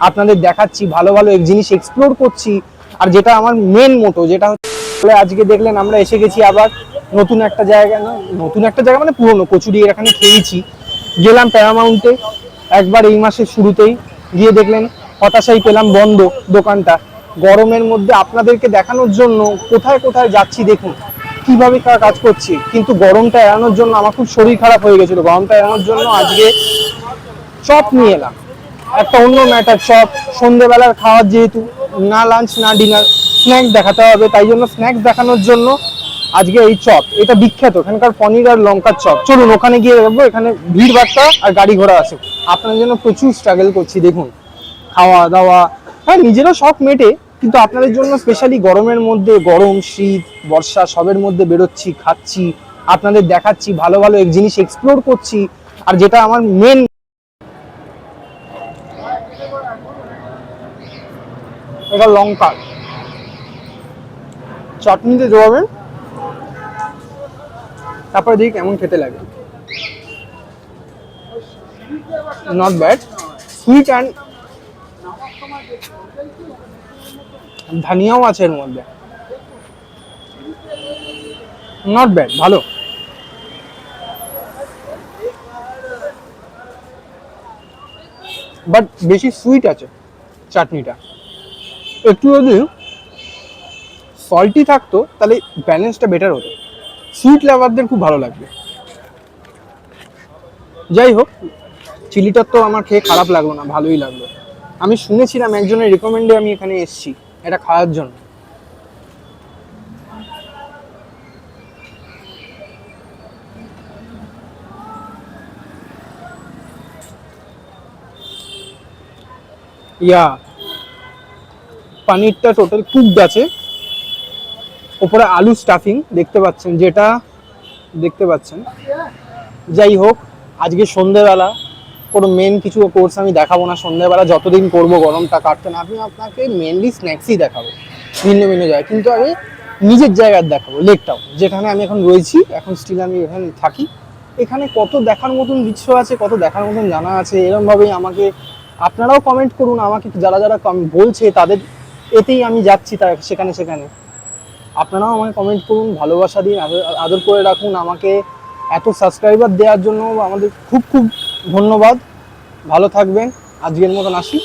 আপনাদের দেখাচ্ছি, ভালো ভালো এক জিনিস এক্সপ্লোর করছি। আর যেটা আমার মেন মোটো, যেটা হচ্ছে আজকে দেখলেন আমরা এসে গেছি আবার নতুন একটা জায়গা, না নতুন একটা জায়গা মানে পুরনো কচুরি এখানে খেয়েছি। গেলাম প্যারামাউন্টে একবার এই মাসের শুরুতেই, গিয়ে দেখলেন হতাশাই পেলাম বন্ধ দোকানটা। গরমের মধ্যে আপনাদেরকে দেখানোর জন্য কোথায় কোথায় যাচ্ছি দেখুন কিভাবে কাজ করছি, কিন্তু গরমটা এড়ানোর জন্য আমার খুব শরীর খারাপ হয়ে গেছিল। গরমটা এড়ানোর জন্য আজকে চপ নিয়ে এলাম, একটা অন্য ম্যাটার চপ। সন্ধ্যেবেলার খাওয়ার যেহেতু, না লাঞ্চ না ডিনার, স্ন্যাক্স দেখাতে হবে, তাই জন্য স্ন্যাক্স দেখানোর জন্য আজকে এই চপ। এটা বিখ্যাত এখানকার পনির আর লঙ্কার চপ। চলুন ওখানে গিয়ে দেখবো। এখানে ভিড় বাট্টা আর গাড়ি ঘোড়া আছে, আপনার জন্য প্রচুর স্ট্রাগল করছি দেখুন। খাওয়া দাওয়া, হ্যাঁ নিজেরও শখ মেটে, কিন্তু আপনাদের জন্য স্পেশালি গরমের মধ্যে, গরম শীত বর্ষা সবের মধ্যে বেরোচ্ছি, খাচ্ছি, আপনাদের দেখাচ্ছি, ভালো ভালো এক জিনিস এক্সপ্লোর করছি। আর যেটা আমার মেন, এটা লঙ্কা চাটনিতে জোয়াবেন, তারপরে দেখি কেমন খেতে লাগে। নট ব্যাড, সুইট অ্যান্ড ধনিয়াও আছে এর মধ্যে, নট ব্যাড, ভালো। বাট বেশি সুইট আছে চাটনিটা, একটু যদি সল্টি থাকতো তাহলে ব্যালেন্সটা বেটার হতো। সুইট লাভারদের খুব ভালো লাগবে। যাই হোক, চিলিটার তো আমার খেয়ে খারাপ লাগলো না, ভালোই লাগলো। আমি শুনেছিলাম একজনের রিকমেন্ডে আমি এখানে এসেছি এটা খাওয়ার জন্য। ইয়া, পানিরটা টোটাল কুকড আছে, ওপরে আলু স্টাফিং দেখতে পাচ্ছেন, যেটা দেখতে পাচ্ছেন। যাই হোক, আজকে সন্ধ্যেবেলা কোনো মেন কিছু কোর্স আমি দেখাবো না। সন্ধ্যেবেলা যতদিন করবো গরমটা কাটতে না, আমি আপনাকে মেনলি স্ন্যাক্সই দেখাবো ভিন্ন ভিন্ন জায়গায়। কিন্তু আমি নিজের জায়গায় দেখাবো লেক টাউন, যেখানে আমি এখন রয়েছি, এখন স্টিল আমি এখানে থাকি। এখানে কত দেখার মতন দৃশ্য আছে, কত দেখার মতন জানা আছে। এরকমভাবেই আমাকে আপনারাও কমেন্ট করুন, আমাকে যারা যারা বলছে তাদের এতেই আমি যাচ্ছি সেখানে সেখানে। আপনারাও আমাকে কমেন্ট করুন, ভালোবাসা দিন, আদর করে রাখুন আমাকে। এত সাবস্ক্রাইবার দেওয়ার জন্য আমাদের খুব খুব ধন্যবাদ। ভালো থাকবেন, আজকের মতন আসি।